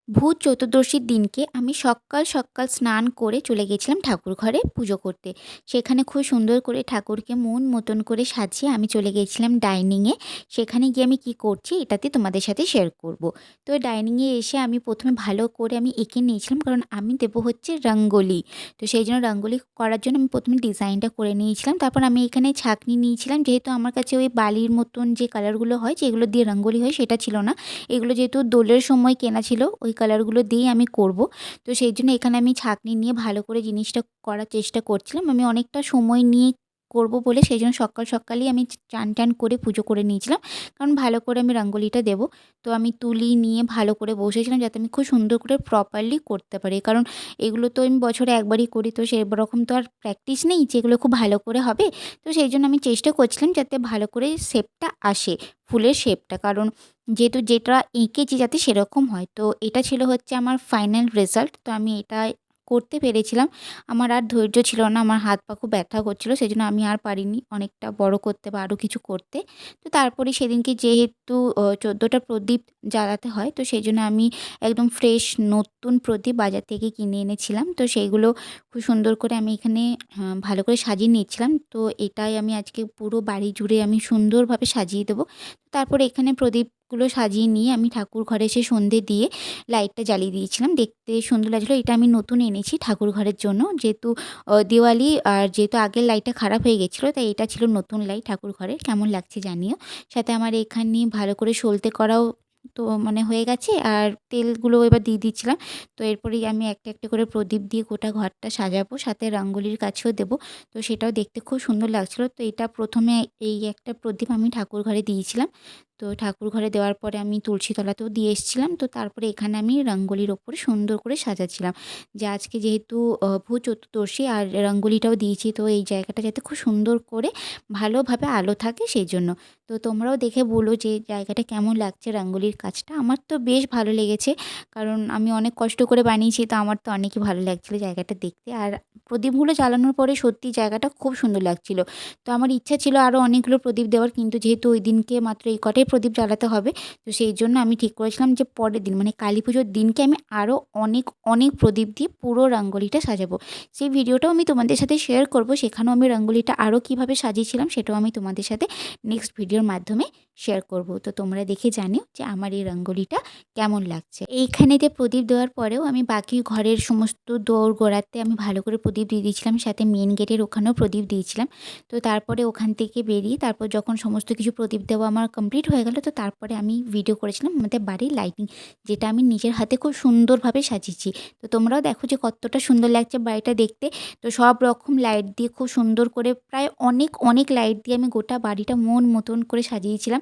ভূত চতুর্দশীর দিনকে আমি সকাল সকাল স্নান করে চলে গেছিলাম ঠাকুর ঘরে পুজো করতে। সেখানে খুব সুন্দর করে ঠাকুরকে মন মতন করে সাজিয়ে আমি চলে গেছিলাম ডাইনিংয়ে। সেখানে গিয়ে আমি কি করছি এটাতে তোমাদের সাথে শেয়ার করব। তো ডাইনিংয়ে এসে আমি প্রথমে ভালো করে আমি এঁকে নিয়েছিলাম, কারণ আমি দেবো হচ্ছে রঙ্গোলি। তো সেই জন্য রঙ্গোলি করার জন্য আমি প্রথমে ডিজাইনটা করে নিয়েছিলাম। তারপর আমি এখানে ছাঁকনি নিয়েছিলাম, যেহেতু আমার কাছে ওই বালির মতন যে কালারগুলো হয় যেগুলো দিয়ে রঙ্গোলি হয় সেটা ছিল না। এগুলো যেহেতু দোলের সময় কেনা ছিল, ওই কালারগুলো দিয়েই আমি করব। তো সেই জন্য এখানে আমি ছাঁকনি নিয়ে ভালো করে জিনিসটা করার চেষ্টা করছিলাম। আমি অনেকটা সময় নিয়ে করব বলে সেই জন্য সকাল সকালই আমি চান টান করে পুজো করে নিয়েছিলাম, কারণ ভালো করে আমি রঙ্গোলিটা দেবো। তো আমি তুলি নিয়ে ভালো করে বসেছিলাম যাতে আমি খুব সুন্দর করে প্রপারলি করতে পারি, কারণ এগুলো তো আমি বছরে একবারই করি, তো সেরকম তো আর প্র্যাকটিস নেই যেগুলো খুব ভালো করে হবে। তো সেই জন্য আমি চেষ্টা করছিলাম যাতে ভালো করে শেপটা আসে, ফুলের শেপটা, কারণ যেহেতু যেটা এঁকেছি যাতে সেরকম হয়। তো এটা ছিল হচ্ছে আমার ফাইনাল রেজাল্ট। তো আমি এটা করতে পেরেছিলাম। আমার আর ধৈর্য ছিল না, আমার হাত পা খুব ব্যথা করছিল, সেজন্য আমি আর পারিনি অনেকটা বড় করতে বা আরও কিছু করতে। তো তারপরে সেদিনকে যেহেতু 14টা প্রদীপ জ্বালাতে হয়, তো সেজন্য আমি একদম ফ্রেশ নতুন প্রদীপ বাজার থেকে কিনে এনেছিলাম। তো সেইগুলো খুব সুন্দর করে আমি এখানে ভালো করে সাজিয়ে নিচ্ছিলাম। তো এটাই আমি আজকে পুরো বাড়ি জুড়ে আমি সুন্দরভাবে সাজিয়ে দেবো। তারপরে এখানে প্রদীপগুলো সাজিয়ে নিয়ে আমি ঠাকুর ঘরে এসে সন্ধে দিয়ে লাইটটা জ্বালিয়ে দিয়েছিলাম। দেখতে সুন্দর লাগছিলো। এটা আমি নতুন এনেছি ঠাকুর ঘরের জন্য। যেহেতু দিওয়ালি, আর যেহেতু আগের লাইটটা খারাপ হয়ে গেছিলো, তাই এটা ছিল নতুন লাইট ঠাকুর ঘরের। কেমন লাগছে জানিও। সাথে আমার এখানে ভালো করে সলতে করাও তো মানে হয়ে গেছে, আর তেলগুলো এবার দিয়ে দিচ্ছিলাম। তো এরপরেই আমি একটা একটা করে প্রদীপ দিয়ে গোটা ঘরটা সাজাবো, সাথে রঙ্গোলির কাছেও দেবো। তো সেটাও দেখতে খুব সুন্দর লাগছিলো। তো এটা প্রথমে এই একটা প্রদীপ আমি ঠাকুর ঘরে দিয়েছিলাম। তো ঠাকুর ঘরে দেওয়ার পরে আমি তুলসী তলাতেও দিয়ে এসেছিলাম। তো তারপরে এখানে আমি রঙ্গোলির ওপরে সুন্দর করে সাজাচ্ছিলাম, যে আজকে যেহেতু ভূত চতুর্দশী আর রঙ্গোলিটাও দিয়েছি, তো এই জায়গাটা যাতে খুব সুন্দর করে ভালোভাবে আলো থাকে সেই জন্য। তো তোমরাও দেখে বলো যে জায়গাটা কেমন লাগছে রঙ্গোলির কাজটা। আমার তো বেশ ভালো লেগেছে, কারণ আমি অনেক কষ্ট করে বানিয়েছি, তো আমার তো অনেকই ভালো লাগছিলো জায়গাটা দেখতে। আর প্রদীপগুলো জ্বালানোর পরে সত্যি জায়গাটা খুব সুন্দর লাগছিলো। তো আমার ইচ্ছা ছিল আরও অনেকগুলো প্রদীপ দেওয়ার, কিন্তু যেহেতু ওই দিনকে মাত্র এই কটাই প্রদীপ জ্বালাতে হবে, তো সেই জন্য আমি ঠিক করেছিলাম যে পরের দিন মানে কালী পুজোর দিনকে আমি আরও অনেক অনেক প্রদীপ দিয়ে পুরো রঙ্গোলিটা সাজাবো। সেই ভিডিওটাও আমি তোমাদের সাথে শেয়ার করব। সেখানেও আমি রঙ্গোলিটা আরও কীভাবে সাজিয়েছিলাম সেটাও আমি তোমাদের সাথে নেক্সট ভিডিওর মাধ্যমে শেয়ার করব। তো তোমরা দেখে জানিও যে আমার এই রঙ্গোলিটা কেমন লাগছে। এইখানেতে প্রদীপ দেওয়ার পরেও আমি বাকি ঘরের সমস্ত দোরগোড়াতে আমি ভালো করে প্রদীপ দিয়ে দিয়েছিলাম, সাথে মেন গেটের ওখানেও প্রদীপ দিয়েছিলাম। তো তারপরে ওখান থেকে বেরিয়ে তারপর যখন সমস্ত কিছু প্রদীপ দেওয়া আমার কমপ্লিট হয়ে গেল, তো তারপরে আমি ভিডিও করেছিলাম আমাদের বাড়ির লাইটিং, যেটা আমি নিজের হাতে খুব সুন্দরভাবে সাজিয়েছি। তো তোমরাও দেখো যে কতটা সুন্দর লাগছে বাড়িটা দেখতে। তো সব রকম লাইট দিয়ে খুব সুন্দর করে প্রায় অনেক অনেক লাইট দিয়ে আমি গোটা বাড়িটা মন মতন করে সাজিয়েছিলাম।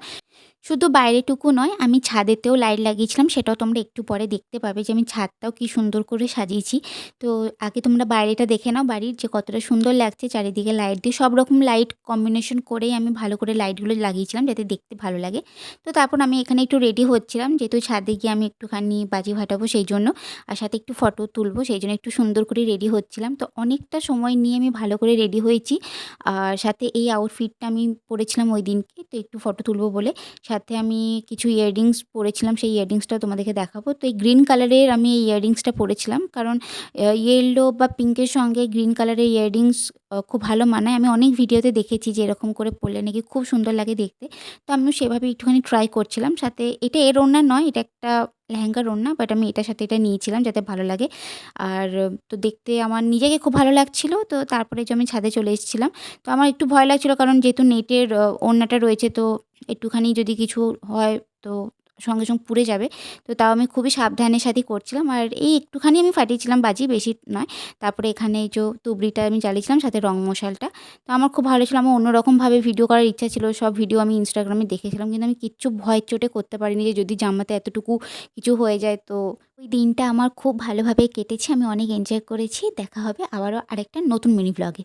শুধু বাইরেটুকু নয়, আমি ছাদেতেও লাইট লাগিয়েছিলাম, সেটাও তোমরা একটু পরে দেখতে পাবে যে আমি ছাদটাও কি সুন্দর করে সাজিয়েছি। তো আগে তোমরা বাইরেটা দেখে নাও বাড়ির যে কতটা সুন্দর লাগছে চারিদিকে লাইট দিয়ে। সব রকম লাইট কম্বিনেশন করেই আমি ভালো করে লাইটগুলো লাগিয়েছিলাম যাতে দেখতে ভালো লাগে। তো তারপর আমি এখানে একটু রেডি হচ্ছিলাম, যেহেতু ছাদে গিয়ে আমি একটুখানি বাজি ফাটাবো সেই জন্য, আর সাথে একটু ফটো তুলবো সেই জন্য একটু সুন্দর করে রেডি হচ্ছিলাম। তো অনেকটা সময় নিয়ে আমি ভালো করে রেডি হয়েছি, আর সাথে এই আউটফিটটা আমি পরেছিলাম ওই দিনকে, তো একটু ফটো তুলবো বলে। সাথে আমি কিছু ইয়াররিংস পরেছিলাম, সেই ইয়াররিংসটাও তোমাদেরকে দেখাবো। তো এই গ্রিন কালারের আমি এই ইয়াররিংসটা পরেছিলাম, কারণ ইয়েলো বা পিঙ্কের সঙ্গে গ্রিন কালারের ইয়াররিংস খুব ভালো মানায়। আমি অনেক ভিডিওতে দেখেছি যে এরকম করে পরলে নাকি খুব সুন্দর লাগে দেখতে। তো আমিও সেভাবে একটুখানি ট্রাই করছিলাম। সাথে এটা এর ওড়না নয়, এটা একটা লেহেঙ্গার ওড়না, বাট আমি এটার সাথে এটা নিয়েছিলাম যাতে ভালো লাগে। আর তো দেখতে আমার নিজেকে খুব ভালো লাগছিল। তো তারপরে যে আমি ছাদে চলে এসেছিলাম। তো আমার একটু ভয় লাগছিল, কারণ যেহেতু নেটের ওড়নাটা রয়েছে, তো একটুখানি যদি কিছু হয় তো সঙ্গে সঙ্গে পুড়ে যাবে। তো তাও আমি খুবই সাবধানের সাথেই করছিলাম, আর এই একটুখানি আমি ফাটিয়েছিলাম বাজি, বেশি নয়। তারপরে এখানে এই যে তুবড়িটা আমি জ্বালিয়েছিলাম, সাথে রং মশালটা। তো আমার খুব ভালো ছিল, আমার অন্যরকমভাবে ভিডিও করার ইচ্ছা ছিল। সব ভিডিও আমি ইনস্টাগ্রামে দেখেছিলাম, কিন্তু আমি কিচ্ছু ভয়ের চোটে করতে পারিনি যে যদি জামাতে এতটুকু কিছু হয়ে যায়। তো ওই দিনটা আমার খুব ভালোভাবে কেটেছে, আমি অনেক এনজয় করেছি। দেখা হবে আবারও আরেকটা নতুন মিনি ব্লগে।